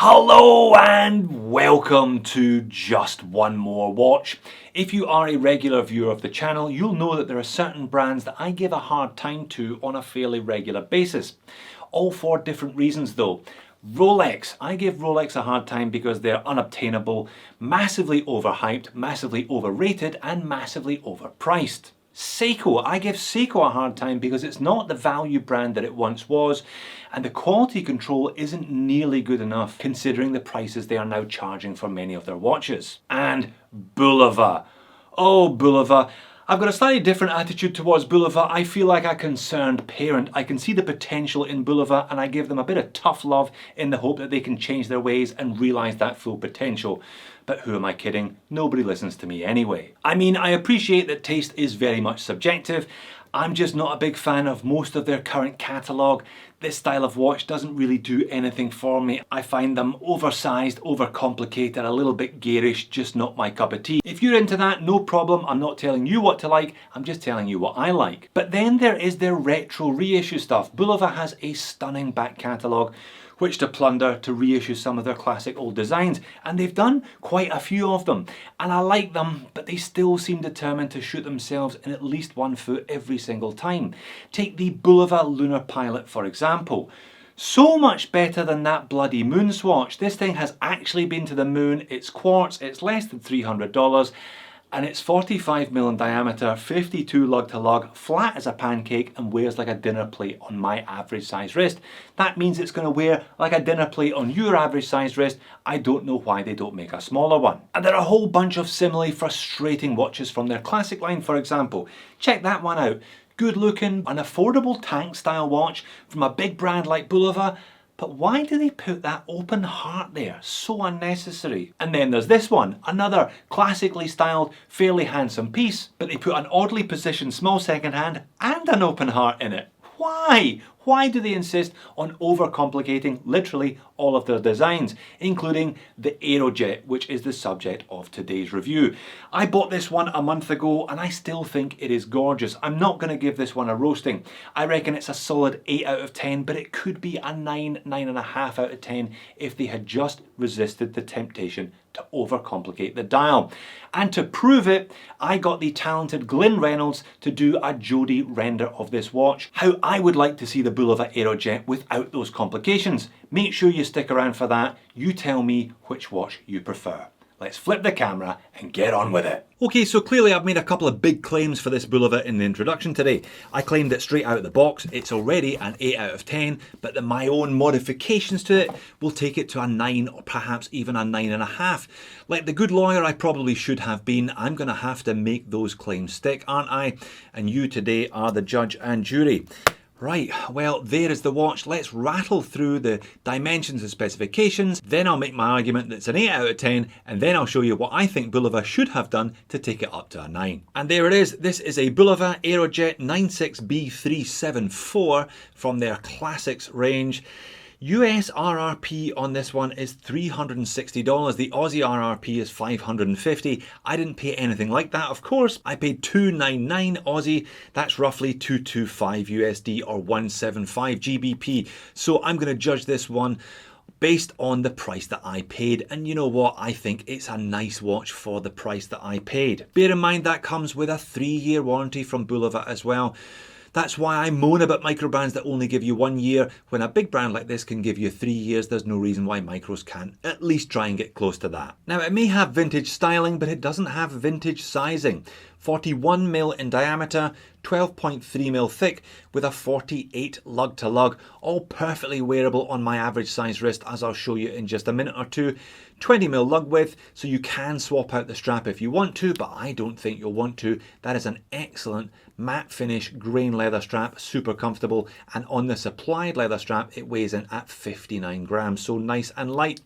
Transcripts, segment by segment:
Hello and welcome to Just One More Watch. If you are a regular viewer of the channel, you'll know that there are certain brands that I give a hard time to on a fairly regular basis. All for different reasons though. Rolex. I give Rolex a hard time because they're unobtainable, massively overhyped, massively overrated and massively overpriced. Seiko. I give Seiko a hard time because it's not the value brand that it once was, and the quality control isn't nearly good enough considering the prices they are now charging for many of their watches. And Bulova. Oh, Bulova. I've got a slightly different attitude towards Bulova. I feel like a concerned parent. I can see the potential in Bulova and I give them a bit of tough love in the hope that they can change their ways and realise that full potential. But who am I kidding? Nobody listens to me anyway. I mean, I appreciate that taste is very much subjective. I'm just not a big fan of most of their current catalogue. This style of watch doesn't really do anything for me. I find them oversized, overcomplicated, a little bit garish, just not my cup of tea. If you're into that, no problem. I'm not telling you what to like, I'm just telling you what I like. But then there is their retro reissue stuff. Bulova has a stunning back catalogue, which to plunder to reissue some of their classic old designs, and they've done quite a few of them, and I like them, but they still seem determined to shoot themselves in at least one foot every single time. Take the Bulova Lunar Pilot for example. So much better than that bloody moon swatch. This thing has actually been to the moon, it's quartz, it's less than $300, and it's 45mm in diameter, 52 lug to lug, flat as a pancake and wears like a dinner plate on my average size wrist. That means it's going to wear like a dinner plate on your average size wrist. I don't know why they don't make a smaller one. And there are a whole bunch of similarly frustrating watches from their classic line for example. Check that one out. Good looking, an affordable tank style watch from a big brand like Bulova. But why do they put that open heart there? So unnecessary. And then there's this one, another classically styled, fairly handsome piece, but they put an oddly positioned small second hand and an open heart in it. Why? Why do they insist on overcomplicating literally all of their designs, including the Aerojet, which is the subject of today's review? I bought this one a month ago and I still think it is gorgeous. I'm not going to give this one a roasting. I reckon it's a solid 8 out of 10, but it could be a 9, 9.5 out of 10 if they had just resisted the temptation to overcomplicate the dial. And to prove it, I got the talented GLYNN to do a Jody render of this watch. How I would like to see the Bulova Aerojet without those complications. Make sure you stick around for that. You tell me which watch you prefer. Let's flip the camera and get on with it. Okay, so clearly I've made a couple of big claims for this Bulova in the introduction today. I claimed it straight out of the box, it's already an 8 out of 10, but that my own modifications to it will take it to a 9 or perhaps even a 9.5. Like the good lawyer I probably should have been, I'm going to have to make those claims stick, aren't I? And you today are the judge and jury. Right, well there is the watch. Let's rattle through the dimensions and specifications, then I'll make my argument that it's an 8 out of 10, and then I'll show you what I think Bulova should have done to take it up to a 9. And there it is, this is a Bulova Aerojet 96B374 from their classics range. US RRP on this one is $360. The Aussie RRP is $550. I didn't pay anything like that, of course. I paid $299 Aussie. That's roughly $225 USD or 175 GBP. So I'm going to judge this one based on the price that I paid, and you know what, I think it's a nice watch for the price that I paid. Bear in mind that comes with a 3-year warranty from Bulova as well. That's why I moan about micro brands that only give you 1 year. When a big brand like this can give you 3 years, there's no reason why micros can't at least try and get close to that. Now it may have vintage styling, but it doesn't have vintage sizing. 41mm in diameter, 12.3mm thick with a 48 lug to lug, all perfectly wearable on my average size wrist, as I'll show you in just a minute or two. 20mm lug width, so you can swap out the strap if you want to, but I don't think you'll want to. That is an excellent matte finish grain leather strap, super comfortable, and on the supplied leather strap it weighs in at 59 grams, so nice and light.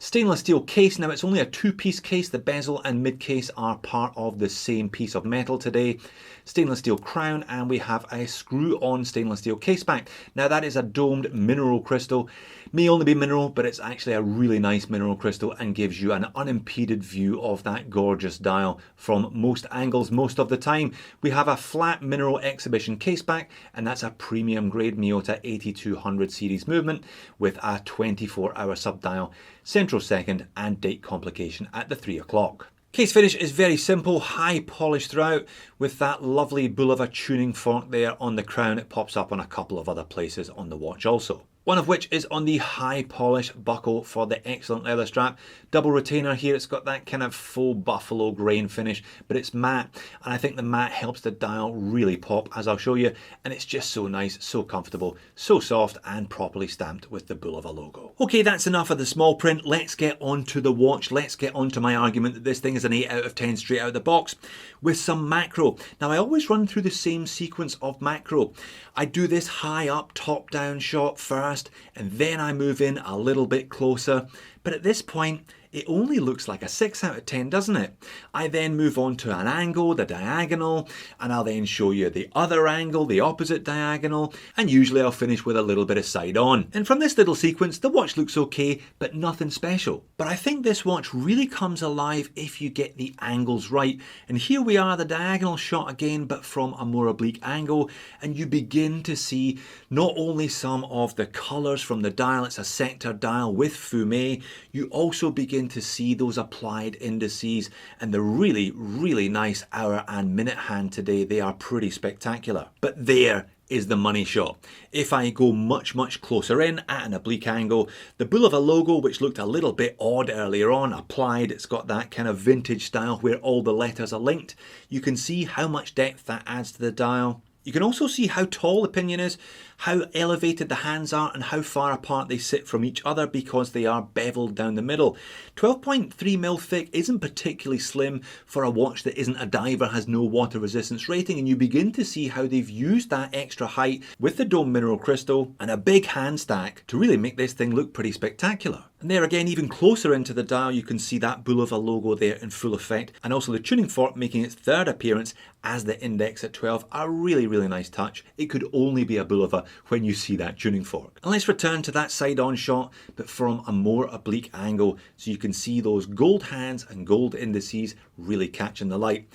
Stainless steel case. Now it's only a two-piece case. The bezel and mid case are part of the same piece of metal today. Stainless steel crown, and we have a screw-on stainless steel case back. Now that is a domed mineral crystal. May only be mineral, but it's actually a really nice mineral crystal and gives you an unimpeded view of that gorgeous dial from most angles most of the time. We have a flat mineral exhibition case back, and that's a premium grade Miyota 8200 series movement with a 24-hour subdial, central second, and date complication at the 3 o'clock. Case finish is very simple, high polish throughout, with that lovely Bulova tuning fork there on the crown. It pops up on a couple of other places on the watch also. One of which is on the high polish buckle for the excellent leather strap. Double retainer here, it's got that kind of faux buffalo grain finish, but it's matte, and I think the matte helps the dial really pop, as I'll show you, and it's just so nice, so comfortable, so soft, and properly stamped with the Bulova logo. Okay, that's enough of the small print. Let's get on to the watch. Let's get on to my argument that this thing is an 8 out of 10 straight out of the box with some macro. Now, I always run through the same sequence of macro. I do this high up, top down shot first, and then I move in a little bit closer. But at this point, it only looks like a 6 out of 10, doesn't it? I then move on to an angle, the diagonal, and I'll then show you the other angle, the opposite diagonal, and usually I'll finish with a little bit of side on. And from this little sequence, the watch looks okay, but nothing special. But I think this watch really comes alive if you get the angles right. And here we are, the diagonal shot again, but from a more oblique angle, and you begin to see not only some of the colors from the dial, it's a sector dial with fume, you also begin to see those applied indices and the really, really nice hour and minute hand today. They are pretty spectacular. But there is the money shot. If I go much, much closer in at an oblique angle, the Bulova logo, which looked a little bit odd earlier on, applied, it's got that kind of vintage style where all the letters are linked. You can see how much depth that adds to the dial. You can also see how tall the pinion is, how elevated the hands are, and how far apart they sit from each other because they are beveled down the middle. 12.3mm thick isn't particularly slim for a watch that isn't a diver, has no water resistance rating, and you begin to see how they've used that extra height with the dome mineral crystal and a big hand stack to really make this thing look pretty spectacular. And there again, even closer into the dial, you can see that Bulova logo there in full effect, and also the tuning fork making its third appearance as the index at 12. A really, really nice touch. It could only be a Bulova when you see that tuning fork. And let's return to that side-on shot, but from a more oblique angle, so you can see those gold hands and gold indices really catching the light.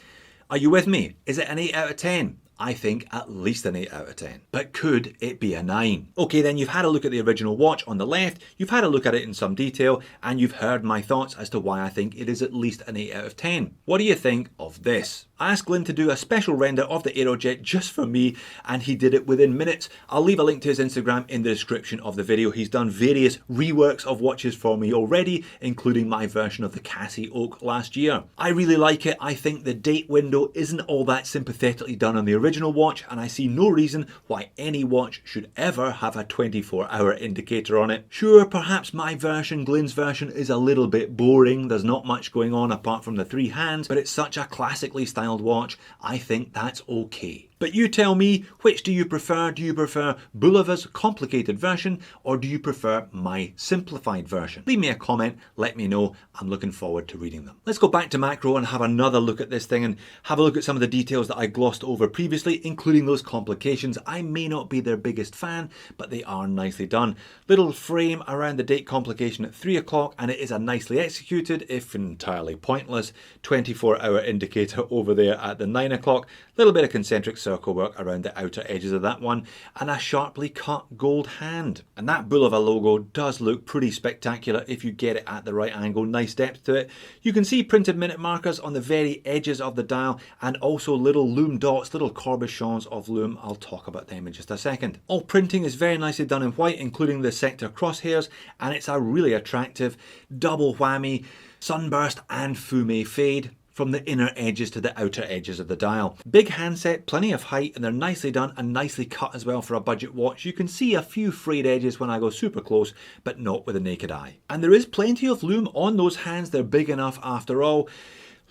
Are you with me? Is it an 8 out of 10? I think at least an 8 out of 10. But could it be a 9? Okay, then you've had a look at the original watch on the left, you've had a look at it in some detail, and you've heard my thoughts as to why I think it is at least an 8 out of 10. What do you think of this? I asked GLYNN to do a special render of the Aerojet just for me, and he did it within minutes. I'll leave a link to his Instagram in the description of the video. He's done various reworks of watches for me already, including my version of the Cassie Oak last year. I really like it. I think the date window isn't all that sympathetically done on the original watch, and I see no reason why any watch should ever have a 24-hour indicator on it. Sure, perhaps my version, GLYNN's version, is a little bit boring. There's not much going on apart from the 3 hands, but it's such a classically styled watch, I think that's okay. But you tell me, which do you prefer? Do you prefer Bulova's complicated version, or do you prefer my simplified version? Leave me a comment, let me know. I'm looking forward to reading them. Let's go back to macro and have another look at this thing and have a look at some of the details that I glossed over previously, including those complications. I may not be their biggest fan, but they are nicely done. Little frame around the date complication at 3 o'clock, and it is a nicely executed, if entirely pointless, 24-hour indicator over there at the 9 o'clock. Little bit of concentric circle work around the outer edges of that one, and a sharply cut gold hand. And that Bulova logo does look pretty spectacular if you get it at the right angle. Nice depth to it. You can see printed minute markers on the very edges of the dial, and also little loom dots, little corbichons of loom. I'll talk about them in just a second. All printing is very nicely done in white, including the sector crosshairs, and it's a really attractive double whammy sunburst and fume fade from the inner edges to the outer edges of the dial. Big handset, plenty of height, and they're nicely done and nicely cut as well for a budget watch. You can see a few frayed edges when I go super close, but not with the naked eye. And there is plenty of loom on those hands. They're big enough after all.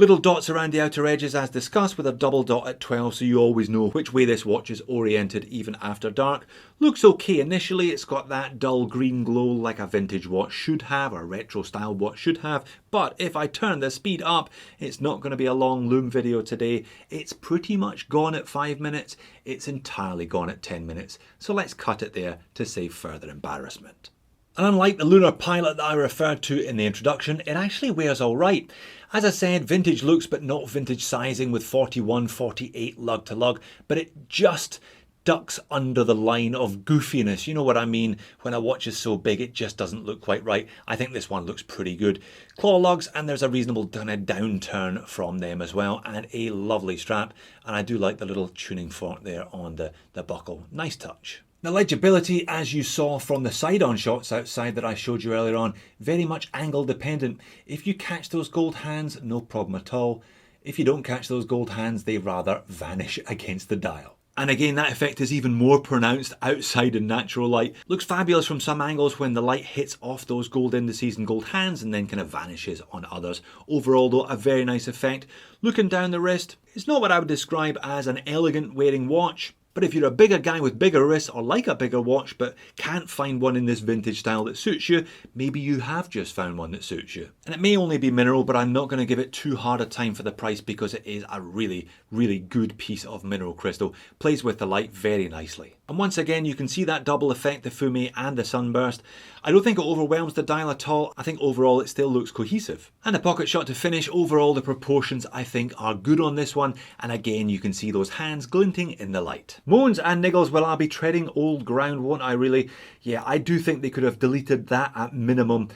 Little dots around the outer edges as discussed, with a double dot at 12, so you always know which way this watch is oriented even after dark. Looks okay initially, it's got that dull green glow like a vintage watch should have, or a retro style watch should have, but if I turn the speed up, it's not going to be a long loom video today. It's pretty much gone at 5 minutes, it's entirely gone at 10 minutes, so let's cut it there to save further embarrassment. And unlike the Lunar Pilot that I referred to in the introduction, it actually wears alright. As I said, vintage looks but not vintage sizing with 41-48 lug to lug, but it just ducks under the line of goofiness. You know what I mean? When a watch is so big, it just doesn't look quite right. I think this one looks pretty good. Claw lugs, and there's a reasonable kind of downturn from them as well, and a lovely strap. And I do like the little tuning fork there on the buckle. Nice touch. The legibility, as you saw from the side-on shots outside that I showed you earlier on, very much angle dependent. If you catch those gold hands, no problem at all. If you don't catch those gold hands, they rather vanish against the dial. And again, that effect is even more pronounced outside in natural light. Looks fabulous from some angles when the light hits off those gold indices and gold hands and then kind of vanishes on others. Overall though, a very nice effect. Looking down the wrist, it's not what I would describe as an elegant wearing watch. But if you're a bigger guy with bigger wrists or like a bigger watch but can't find one in this vintage style that suits you, maybe you have just found one that suits you. And it may only be mineral, but I'm not going to give it too hard a time for the price because it is a really, really good piece of mineral crystal. Plays with the light very nicely. And once again, you can see that double effect, the fume and the sunburst. I don't think it overwhelms the dial at all. I think overall it still looks cohesive. And a pocket shot to finish. Overall, the proportions I think are good on this one. And again, you can see those hands glinting in the light. Moans and niggles, well, I'll be treading old ground, won't I really? Yeah, I do think they could have deleted that at minimum.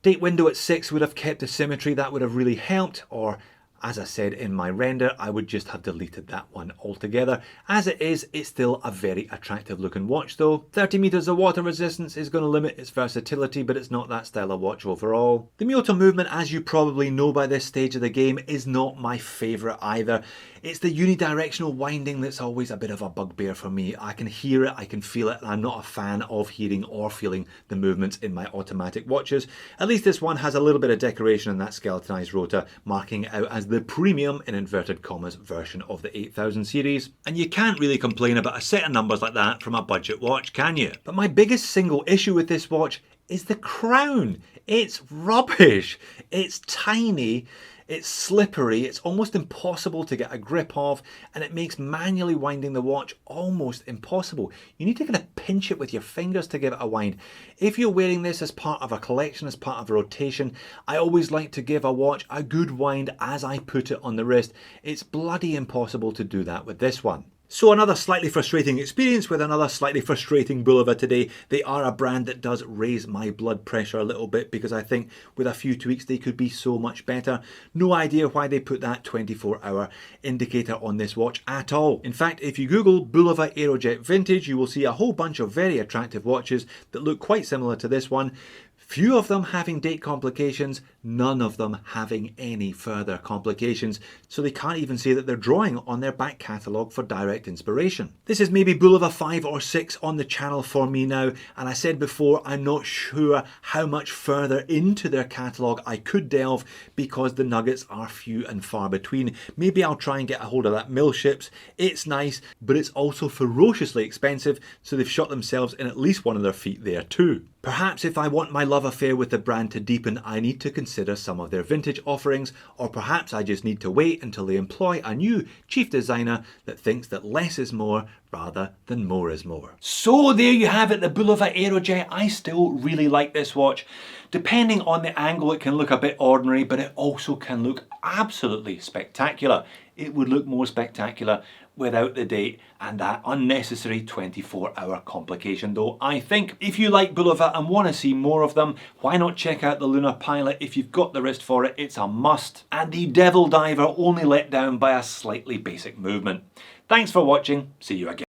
Date window at 6 would have kept the symmetry. That would have really helped. Or, as I said in my render, I would just have deleted that one altogether. As it is, it's still a very attractive looking watch though. 30 meters of water resistance is going to limit its versatility, but it's not that style of watch overall. The Myoto movement, as you probably know by this stage of the game, is not my favourite either. It's the unidirectional winding that's always a bit of a bugbear for me. I can hear it, I can feel it, and I'm not a fan of hearing or feeling the movements in my automatic watches. At least this one has a little bit of decoration in that skeletonized rotor, marking it out as the premium, in inverted commas, version of the 8000 series. And you can't really complain about a set of numbers like that from a budget watch, can you? But my biggest single issue with this watch is the crown. It's rubbish. It's tiny. It's slippery, it's almost impossible to get a grip of, and it makes manually winding the watch almost impossible. You need to kind of pinch it with your fingers to give it a wind. If you're wearing this as part of a collection, as part of a rotation, I always like to give a watch a good wind as I put it on the wrist. It's bloody impossible to do that with this one. So another slightly frustrating experience with another slightly frustrating Bulova today. They are a brand that does raise my blood pressure a little bit because I think with a few tweaks they could be so much better. No idea why they put that 24-hour indicator on this watch at all. In fact, if you Google Bulova Aerojet Vintage, you will see a whole bunch of very attractive watches that look quite similar to this one. Few of them having date complications, none of them having any further complications, so they can't even say that they're drawing on their back catalogue for direct inspiration. This is maybe Bulova 5 or 6 on the channel for me now, and I said before I'm not sure how much further into their catalogue I could delve because the nuggets are few and far between. Maybe I'll try and get a hold of that Millships. It's nice, but it's also ferociously expensive, so they've shot themselves in at least one of their feet there too. Perhaps if I want my love affair with the brand to deepen, I need to consider some of their vintage offerings, or perhaps I just need to wait until they employ a new chief designer that thinks that less is more rather than more is more. So there you have it, the Bulova Aerojet. I still really like this watch. Depending on the angle, it can look a bit ordinary, but it also can look absolutely spectacular. It would look more spectacular without the date and that unnecessary 24-hour complication though. I think if you like Bulova and want to see more of them, why not check out the Lunar Pilot? If you've got the wrist for it, it's a must. And the Devil Diver only let down by a slightly basic movement. Thanks for watching, see you again.